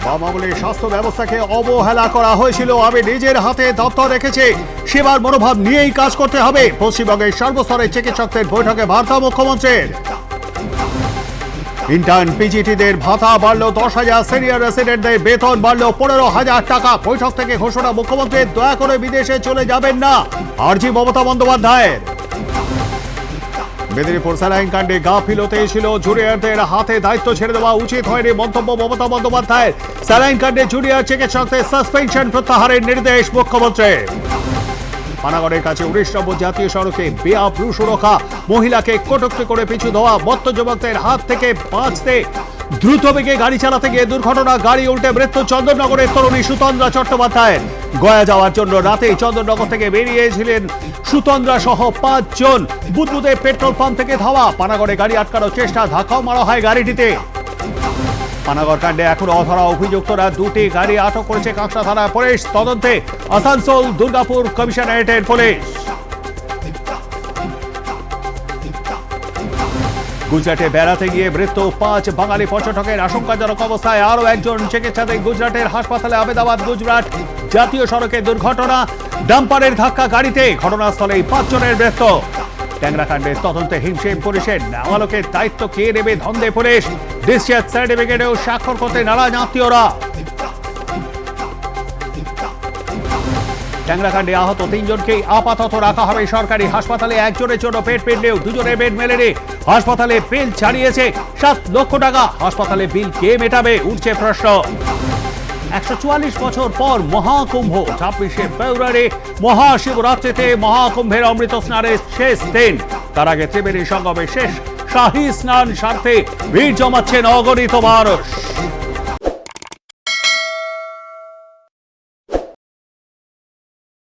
বাম আমলে স্বাস্থ্য ব্যবস্থাকে অবহেলা করা হয়েছিল, আমি নিজের হাতে দপ্তর রেখেছি, সেবার মনোভাব নিয়েই কাজ করতে হবে। পশ্চিমবঙ্গের সর্বস্তরের চিকিৎসকদের বৈঠকে বার্তা মুখ্যমন্ত্রীর। ইন্টার্ন পিজিটিদের ভাতা বাড়ল 10,000, সিনিয়র রেসিডেন্টদের বেতন বাড়ল 15,000 টাকা। বৈঠক থেকে ঘোষণা মুখ্যমন্ত্রীর, দয়া করে বিদেশে চলে যাবেন না, আর্জি মমতা বন্দ্যোপাধ্যায়ের। মেদিনীপুর স্যালাইন কাণ্ডে গাফিলতি ছিল, জুনিয়রদের হাতে দায়িত্ব ছেড়ে দেওয়া উচিত হয়নি, মন্তব্য মমতা বন্দ্যোপাধ্যায়ের। স্যালাইন কাণ্ডে জুনিয়র চিকিৎসকদের সাসপেনশন প্রত্যাহারের নির্দেশ মুখ্যমন্ত্রী। পানাগড়ের কাছে 19 নম্বর জাতীয় সড়কে বেআব্রু সুরক্ষা, মহিলাকে কটূক্তি করে পিছু দেওয়া, মত্ত যুবকদের হাত থেকে বাঁচতে দ্রুত বেগে গাড়ি চালাতে গিয়ে দুর্ঘটনা, গাড়ি উল্টে মৃত্যু চন্দননগরের তরুণী সুতন্দ্রা চট্টোপাধ্যায়ের। গয়া যাওয়ার জন্য রাতেই চন্দননগর থেকে বেরিয়েছিলেন সুতন্দ্রা সহ 5 জন। বুদবুদে পেট্রোল পাম্প থেকে ধাওয়া, পানাগড়ে গাড়ি আটকানোর চেষ্টা, ধাক্কাও মারা হয় গাড়িটিতে। পানাগড় কাণ্ডে এখনো অধরা অভিযুক্তরা, 2টি গাড়ি আটক করেছে কাঁকড়া থানা পুলিশ। তদন্তে আসানসোল দুর্গাপুর কমিশনারেটের পুলিশ। গুজরাটে বেড়াতে গিয়ে মৃত্যু 5 বাঙালি পর্যটকের, আশঙ্কাজনক অবস্থায় আরো একজন চিকিৎসাধীন গুজরাটের হাসপাতালে। আহমেদাবাদ গুজরাট জাতীয় সড়কে দুর্ঘটনা, ডাম্পারের ধাক্কা গাড়িতে, ঘটনাস্থলেই 5 জনের মৃত্যু। ট্যাংরা কাণ্ডের তদন্তে হিমশিম পুলিশের, নাবালকের দায়িত্ব কে নেবে ধন্দে পুলিশ। ডিসচার্জ সার্টিফিকেটেও স্বাক্ষর করতে নারাজ আত্মীয়রা। ট্যাংরা কাণ্ডে আহত 3 জনকেই আপাতত রাখা হবে সরকারি হাসপাতালে। একজনের জন্য পেট পিটলেও 2 জনের বেড মেলেনি। হাসপাতালে বিল ছাড়িয়েছে 7 লক্ষ টাকা। হাসপাতালে বিল কে মেটাবে, উঠছে প্রশ্ন। 144 বছর পর মহাকুম্ভ, 26শে ফেব্রুয়ারি মহাশিবরাত্রিতে মহাকুম্ভের অমৃত স্নানের শেষ দিন। তার আগে ত্রিবেণী সঙ্গমে শেষ শাহী স্নান সারতে ভিড় জমাচ্ছেন অগণিত মানুষ।